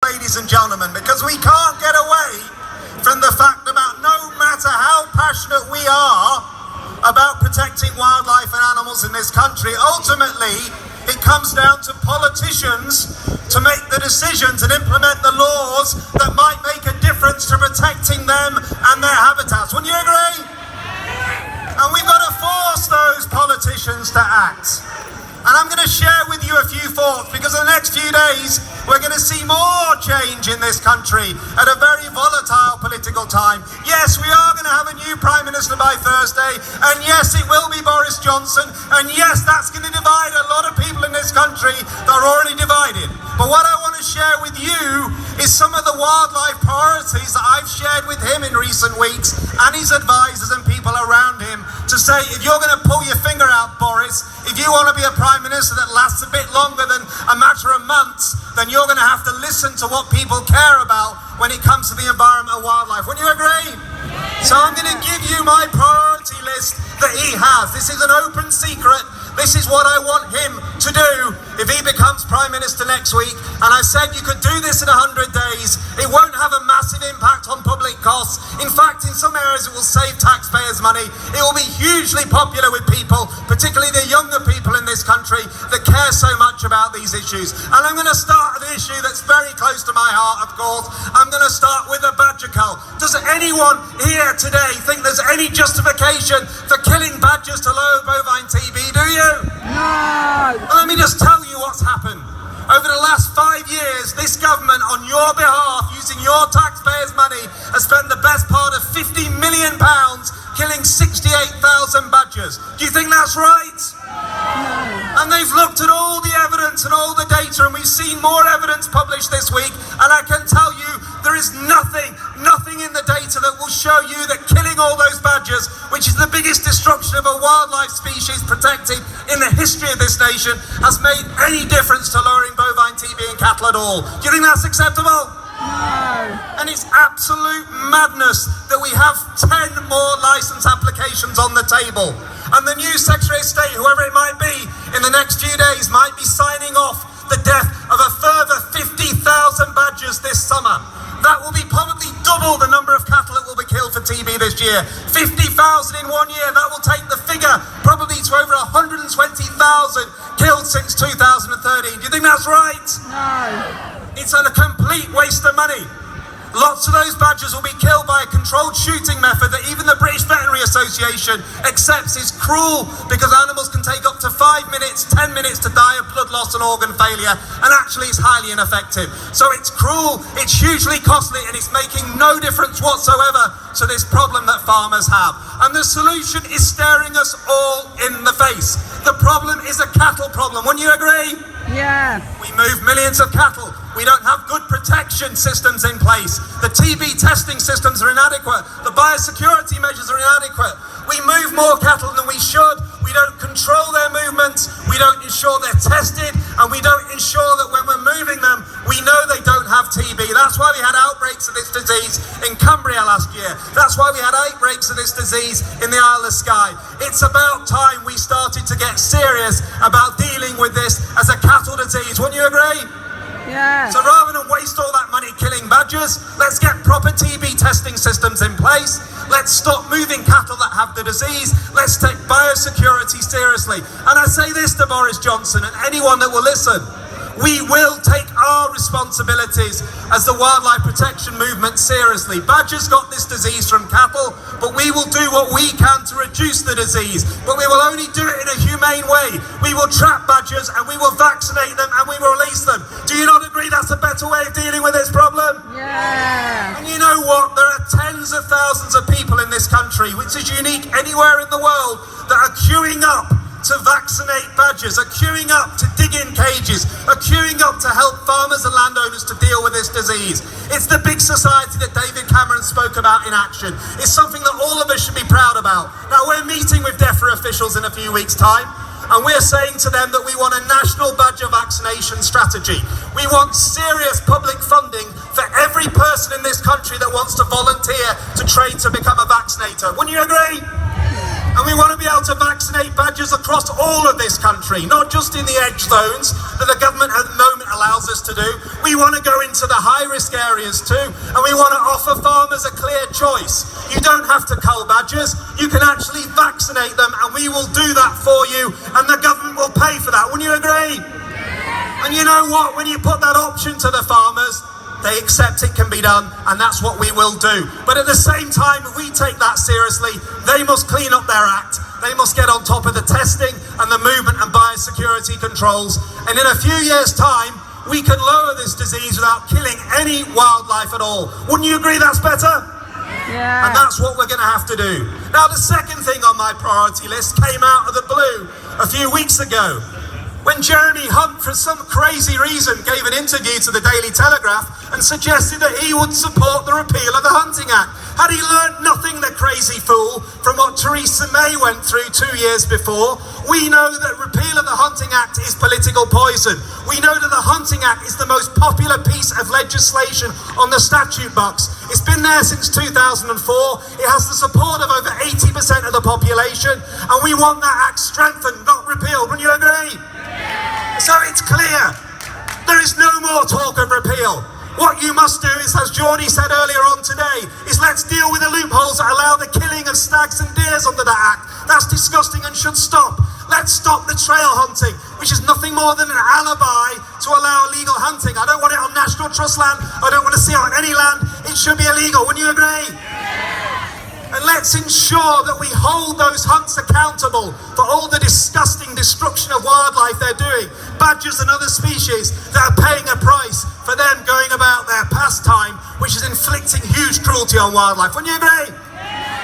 ladies and gentlemen, because we can't get away from the fact about no matter how passionate we are about protecting wildlife and animals in this country, ultimately it comes down to politicians to make the decisions and implement the laws that might make a difference to protecting them and their habitats. Wouldn't you agree? And we've got to force those politicians to act. And I'm going to share with you a few thoughts, because in the next few days we're going to see more change in this country at a very volatile political time. Yes, we are going to have a new Prime Minister by Thursday, and yes, it will be Boris Johnson, and yes, that's going to divide a lot of people in this country that are already divided. But what I want to share with you is some of the wildlife priorities that I've shared with him in recent weeks, and his advisors and people around him, to say, if you're going to pull your finger out, Boris, if you want to be a Prime Minister that lasts a bit longer than a matter of months, then you're going to have to listen to what people care about when it comes to the environment and wildlife. Wouldn't you agree? So I'm going to give you my priority list that he has. This is an open secret. This is what I want him to do if he becomes Prime Minister next week. And I said you could do this in 100 days. It won't have a massive impact on public costs. In fact, in some areas it will save taxpayers money. It will be hugely popular with people, particularly the younger people in this country that care so much about these issues. And I'm going to start an issue that's very close to my heart, of course. I'm going to start with the badger cull. Does anyone here today think there's any justification for killing badgers to lower bovine TB? Do you? No! Well, let me just tell you what's happened. Over the last 5 years, this government, on your behalf, using your taxpayers' money, has spent the best part of £50 million killing 68,000 badgers. Do you think that's right? No. And they've looked at all the evidence and all the data, and we've seen more evidence published this week, and I can tell you there is nothing in the data that will show you that killing all those badgers, which is the biggest destruction of a wildlife species protected in the history of this nation, has made any difference to lowering bovine TB in cattle at all. Do you think that's acceptable? No. And it's absolute madness that we have 10 more licence applications on the table. And the new Secretary of State, whoever it might be, in the next few days might be signing off the death of a further 50,000 badgers this summer. That will be probably double the number of cattle that will be killed for TB this year. 50,000 in 1 year, that will take the figure probably to over 120,000 killed since 2013. Do you think that's right? No. It's a complete waste of money. Lots of those badgers will be killed by a controlled shooting method that even the British Veterinary Association accepts is cruel, because animals can take up to 5 minutes, 10 minutes to die of blood loss and organ failure, and actually it's highly ineffective. So it's cruel, it's hugely costly, and it's making no difference whatsoever to this problem that farmers have. And the solution is staring us all in the face. The problem is a cattle problem. Wouldn't you agree? Yeah. We move millions of cattle. We don't have good protection systems in place. The TB testing systems are inadequate. The biosecurity measures are inadequate. We move more cattle than we should. We don't control their movements. We don't ensure they're tested. And we don't ensure that when we're moving them, we know they don't have TB. That's why we had outbreaks of this disease in Cumbria last year. That's why we had outbreaks of this disease in the Isle of Skye. It's about time we started to get serious about dealing with this as a cattle disease. Wouldn't you agree? Yeah. So rather than waste all that money killing badgers, let's get proper TB testing systems in place. Let's stop moving cattle that have the disease. Let's take biosecurity seriously. And I say this to Boris Johnson and anyone that will listen. We will take our responsibilities as the wildlife protection movement seriously. Badgers got this disease from cattle, but we will do what we can to reduce the disease. But we will only do it in a humane way. We will trap badgers and we will vaccinate them and we will release them. Do you not agree that's a better way of dealing with this problem? Yeah. And you know what? There are tens of thousands of people in this country, which is unique anywhere in the world, that are queuing up to vaccinate badgers, are queuing up to dig in cages, are queuing up to help farmers and landowners to deal with this disease. It's the big society that David Cameron spoke about in action. It's something that all of us should be proud about. Now, we're meeting with DEFRA officials in a few weeks' time, and we're saying to them that we want a national badger vaccination strategy. We want serious public funding for every person in this country that wants to volunteer to train to become a vaccinator. Wouldn't you agree? And we want to be able now to vaccinate badgers across all of this country, not just in the edge zones that the government at the moment allows us to do. We want to go into the high-risk areas too, and we want to offer farmers a clear choice. You don't have to cull badgers, you can actually vaccinate them, and we will do that for you, and the government will pay for that. Wouldn't you agree? And you know what? When you put that option to the farmers, they accept it can be done, and that's what we will do. But at the same time, if we take that seriously, they must clean up their act. They must get on top of the testing and the movement and biosecurity controls. And in a few years' time, we can lower this disease without killing any wildlife at all. Wouldn't you agree that's better? Yeah. And that's what we're going to have to do. Now, the second thing on my priority list came out of the blue a few weeks ago, when Jeremy Hunt, for some crazy reason, gave an interview to the Daily Telegraph and suggested that he would support the repeal of the Hunting Act. Had he learnt nothing, the crazy fool, from what Theresa May went through 2 years before? We know that repeal of the Hunting Act is political poison. We know that the Hunting Act is the most popular piece of legislation on the statute box. It's been there since 2004. It has the support of over 80% of the population, and we want that act strengthened, not repealed. Wouldn't you agree? So it's clear, there is no more talk of repeal. What you must do is, as Geordie said earlier on today, is let's deal with the loopholes that allow the killing of stags and deers under that act. That's disgusting and should stop. Let's stop the trail hunting, which is nothing more than an alibi to allow illegal hunting. I don't want it on National Trust land. I don't want to see it on any land. It should be illegal. Wouldn't you agree? And let's ensure that we hold those hunts accountable for all the disgusting destruction of wildlife they're doing. Badgers and other species that are paying a price for them going about their pastime, which is inflicting huge cruelty on wildlife. Wouldn't you agree?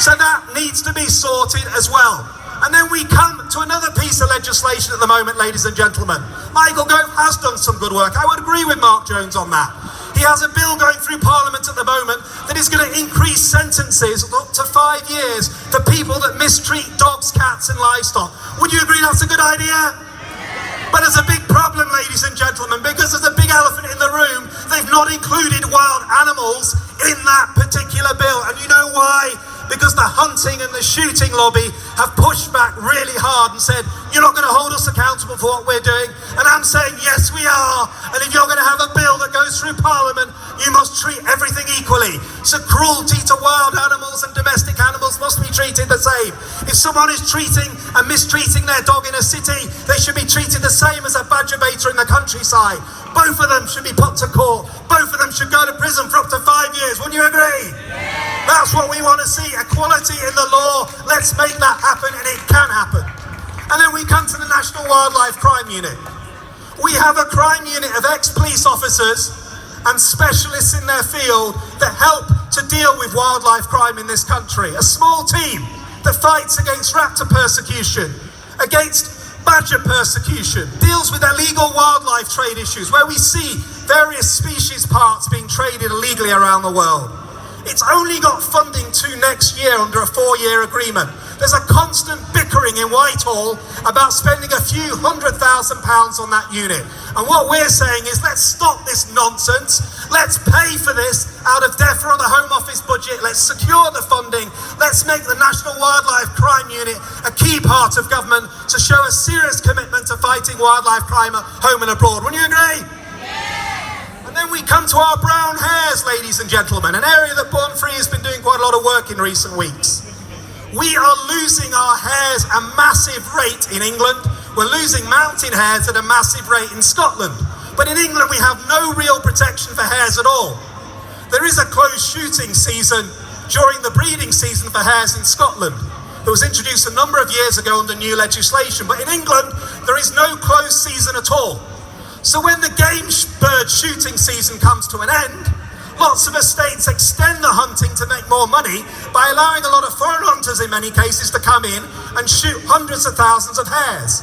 So that needs to be sorted as well. And then we come to another piece of legislation at the moment, ladies and gentlemen. Michael Gove has done some good work. I would agree with Mark Jones on that. He has a bill going through Parliament at the moment that is going to increase sentences up to 5 years for people that mistreat dogs, cats and livestock. Would you agree that's a good idea? But there's a big problem, ladies and gentlemen, because there's a big elephant in the room. They've not included wild animals in that particular bill. And you know why? Because the hunting and the shooting lobby have pushed back really hard and said, you're not going to hold us accountable for what we're doing. And I'm saying, yes, we are. And if you're going to have a bill that goes through Parliament, you must treat everything equally. So cruelty to wild animals and domestic animals must be treated the same. If someone is treating and mistreating their dog in a city, they should be treated the same as a badger baiter in the countryside. Both of them should be put to court. Both of them should go to prison for up to 5 years. Wouldn't you agree? That's what we want to see, equality in the law. Let's make that happen, and it can happen. And then we come to the National Wildlife Crime Unit. We have a crime unit of ex-police officers and specialists in their field that help to deal with wildlife crime in this country. A small team that fights against raptor persecution, against badger persecution, deals with illegal wildlife trade issues where we see various species parts being traded illegally around the world. It's only got funding to next year under a 4-year agreement. There's a constant bickering in Whitehall about spending a few £100,000 on that unit. And what we're saying is, let's stop this nonsense. Let's pay for this out of DEFRA on the Home Office budget. Let's secure the funding. Let's make the National Wildlife Crime Unit a key part of government to show a serious commitment to fighting wildlife crime at home and abroad. Wouldn't you agree? And then we come to our brown hares, ladies and gentlemen, an area that Born Free has been doing quite a lot of work in recent weeks. We are losing our hares at a massive rate in England. We're losing mountain hares at a massive rate in Scotland. But in England, we have no real protection for hares at all. There is a closed shooting season during the breeding season for hares in Scotland. It was introduced a number of years ago under new legislation. But in England, there is no closed season at all. So when the game bird shooting season comes to an end, lots of estates extend the hunting to make more money by allowing a lot of foreign hunters in many cases to come in and shoot hundreds of thousands of hares.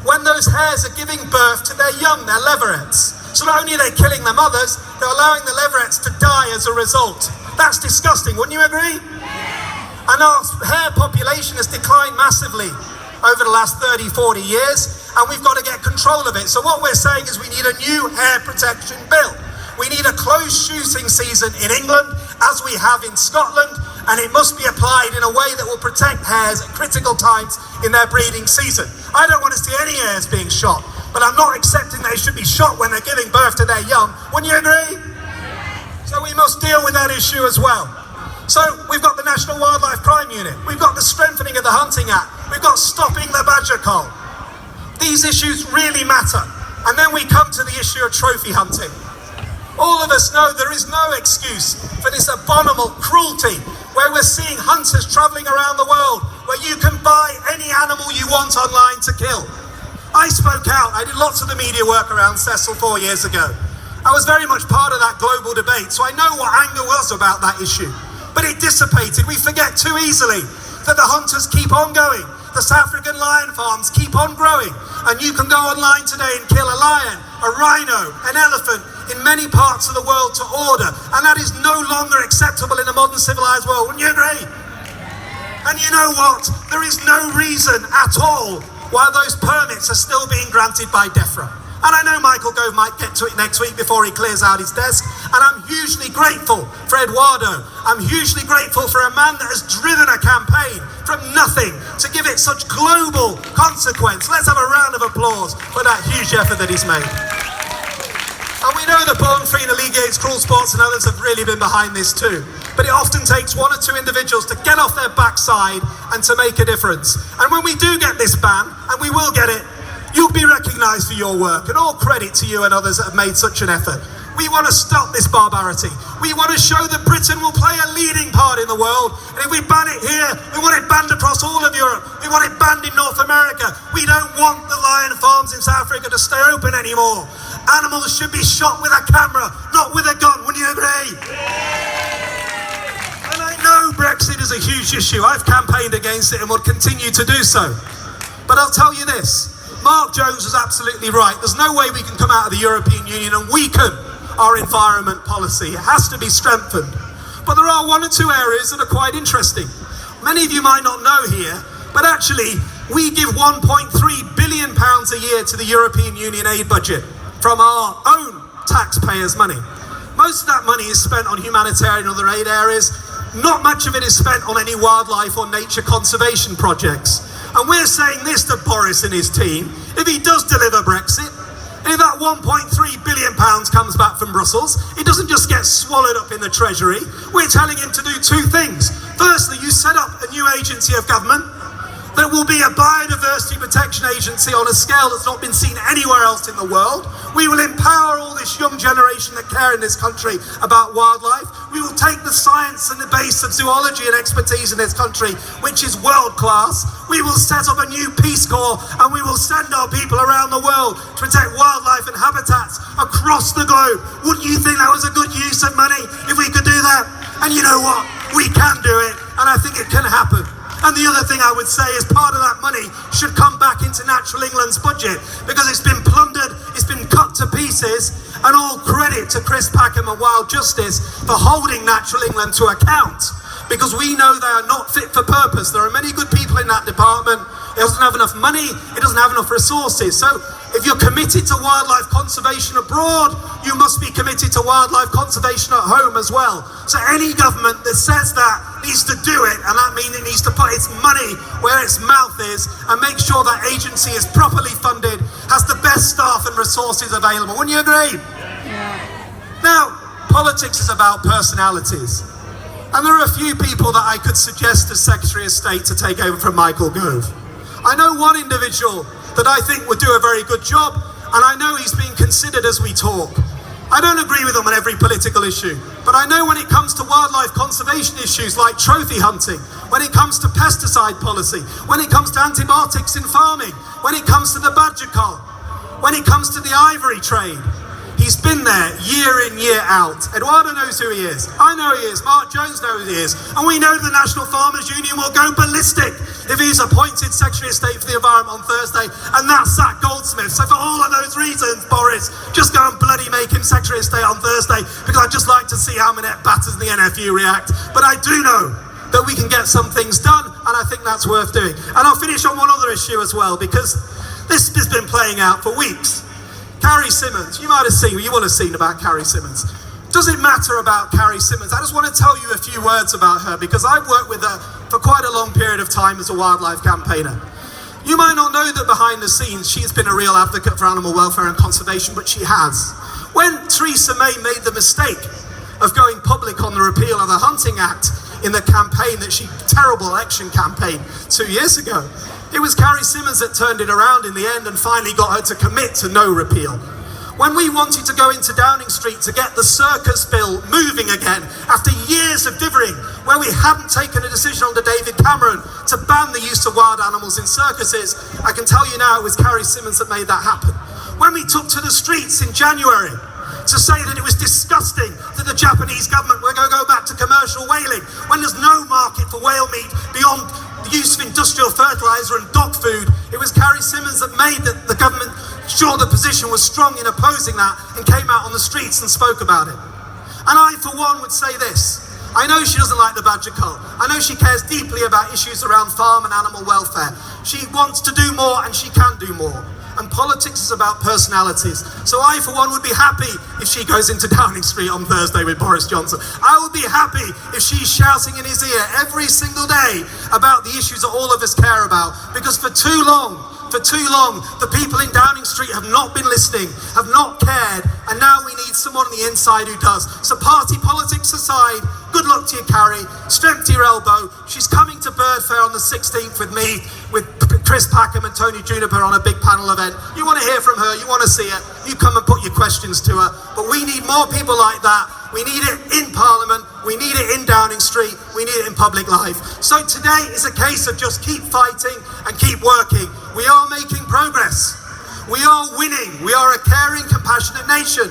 When those hares are giving birth to their young, their leverets. So not only are they killing the mothers, they're allowing the leverets to die as a result. That's disgusting, wouldn't you agree? And our hare population has declined massively over the last 30, 40 years, and we've got to get control of it. So what we're saying is we need a new hare protection bill. We need a closed shooting season in England, as we have in Scotland, and it must be applied in a way that will protect hares at critical times in their breeding season. I don't want to see any hares being shot, but I'm not accepting they should be shot when they're giving birth to their young. Wouldn't you agree? So we must deal with that issue as well. So we've got the National Wildlife Crime Unit, we've got the strengthening of the Hunting Act, we've got stopping the badger cull. These issues really matter. And then we come to the issue of trophy hunting. All of us know there is no excuse for this abominable cruelty where we're seeing hunters travelling around the world where you can buy any animal you want online to kill. I spoke out, I did lots of the media work around Cecil 4 years ago. I was very much part of that global debate, so I know what anger was about that issue. But it dissipated. We forget too easily that the hunters keep on going. The South African lion farms keep on growing. And you can go online today and kill a lion, a rhino, an elephant in many parts of the world to order. And that is no longer acceptable in a modern civilized world. Wouldn't you agree? And you know what? There is no reason at all why those permits are still being granted by DEFRA. And I know Michael Gove might get to it next week before he clears out his desk. And I'm hugely grateful for Eduardo. I'm hugely grateful for a man that has driven a campaign from nothing to give it such global consequence. Let's have a round of applause for that huge effort that he's made. And we know that Born Free and Alleviates Cruel Sports and others have really been behind this too. But it often takes one or two individuals to get off their backside and to make a difference. And when we do get this ban, and we will get it, you'll be recognised for your work, and all credit to you and others that have made such an effort. We want to stop this barbarity. We want to show that Britain will play a leading part in the world, and if we ban it here, we want it banned across all of Europe. We want it banned in North America. We don't want the lion farms in South Africa to stay open anymore. Animals should be shot with a camera, not with a gun. Wouldn't you agree? And I know Brexit is a huge issue. I've campaigned against it and will continue to do so. But I'll tell you this. Mark Jones was absolutely right. There's no way we can come out of the European Union and weaken our environment policy. It has to be strengthened. But there are one or two areas that are quite interesting. Many of you might not know here, but actually we give £1.3 billion a year to the European Union aid budget from our own taxpayers' money. Most of that money is spent on humanitarian and other aid areas. Not much of it is spent on any wildlife or nature conservation projects. And we're saying this to Boris and his team: if he does deliver Brexit, and if that £1.3 billion comes back from Brussels, it doesn't just get swallowed up in the Treasury. We're telling him to do two things. Firstly, you set up a new agency of government that will be a biodiversity protection agency on a scale that's not been seen anywhere else in the world. We will empower all this young generation that care in this country about wildlife. We will take the science and the base of zoology and expertise in this country, which is world class. We will set up a new Peace Corps, and we will send our people around the world to protect wildlife and habitats across the globe. Wouldn't you think that was a good use of money if we could do that? And you know what? We can do it, and I think it can happen. And the other thing I would say is part of that money should come back into Natural England's budget, because it's been plundered, it's been cut to pieces, and all credit to Chris Packham and Wild Justice for holding Natural England to account, because we know they are not fit for purpose. There are many good people in that department. It doesn't have enough money, it doesn't have enough resources. So if you're committed to wildlife conservation abroad, you must be committed to wildlife conservation at home as well. So any government that says that needs to do it, and that means it needs to put its money where its mouth is and make sure that agency is properly funded, has the best staff and resources available. Wouldn't you agree? Yeah. Now, politics is about personalities. And there are a few people that I could suggest as Secretary of State to take over from Michael Gove. I know one individual that I think would do a very good job, and I know he's being considered as we talk. I don't agree with him on every political issue, but I know when it comes to wildlife conservation issues like trophy hunting, when it comes to pesticide policy, when it comes to antibiotics in farming, when it comes to the badger cull, when it comes to the ivory trade, he's been there year in, year out. Eduardo knows who he is. I know he is. Mark Jones knows who he is. And we know the National Farmers Union will go ballistic if he's appointed Secretary of State for the Environment on Thursday, and that's Zach Goldsmith. So for all of those reasons, Boris, just go and bloody make him Secretary of State on Thursday, because I'd just like to see how Minette Batters and the NFU react. But I do know that we can get some things done, and I think that's worth doing. And I'll finish on one other issue as well, because this has been playing out for weeks. Carrie Simmons, you might have seen, you will have seen about Carrie Simmons. Does it matter about Carrie Simmons? I just want to tell you a few words about her, because I've worked with her for quite a long period of time as a wildlife campaigner. You might not know that behind the scenes she's been a real advocate for animal welfare and conservation, but she has. When Theresa May made the mistake of going public on the repeal of the Hunting Act in the campaign terrible election campaign 2 years ago, it was Carrie Symonds that turned it around in the end and finally got her to commit to no repeal. When we wanted to go into Downing Street to get the circus bill moving again, after years of dithering, where we hadn't taken a decision under David Cameron to ban the use of wild animals in circuses, I can tell you now it was Carrie Symonds that made that happen. When we took to the streets in January to say that it was disgusting that the Japanese government were going to go back to commercial whaling, when there's no market for whale meat beyond the use of industrial fertiliser and dog food, it was Carrie Symonds that made the government sure the position was strong in opposing that and came out on the streets and spoke about it. And I, for one, would say this. I know she doesn't like the badger cult. I know she cares deeply about issues around farm and animal welfare. She wants to do more and she can do more. And politics is about personalities. So I, for one, would be happy if she goes into Downing Street on Thursday with Boris Johnson. I would be happy if she's shouting in his ear every single day about the issues that all of us care about. Because for too long, the people in Downing Street have not been listening, have not cared, and now we need someone on the inside who does. So party politics aside, good luck to you, Carrie. Strength to your elbow. She's coming to Bird Fair on the 16th with me, with Chris Packham and Tony Juniper on a big panel event. You want to hear from her, you want to see it, you come and put your questions to her. But we need more people like that. We need it in Parliament, we need it in Downing Street, we need it in public life. So today is a case of just keep fighting and keep working. We are making progress. We are winning. We are a caring, compassionate nation.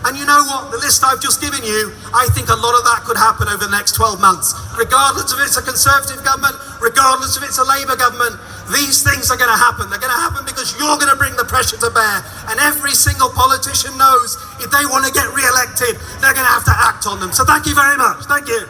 And you know what? The list I've just given you, I think a lot of that could happen over the next 12 months. Regardless if it's a Conservative government, regardless if it's a Labour government, these things are going to happen. They're going to happen because you're going to bring the pressure to bear. And every single politician knows if they want to get re-elected, they're going to have to act on them. So thank you very much. Thank you.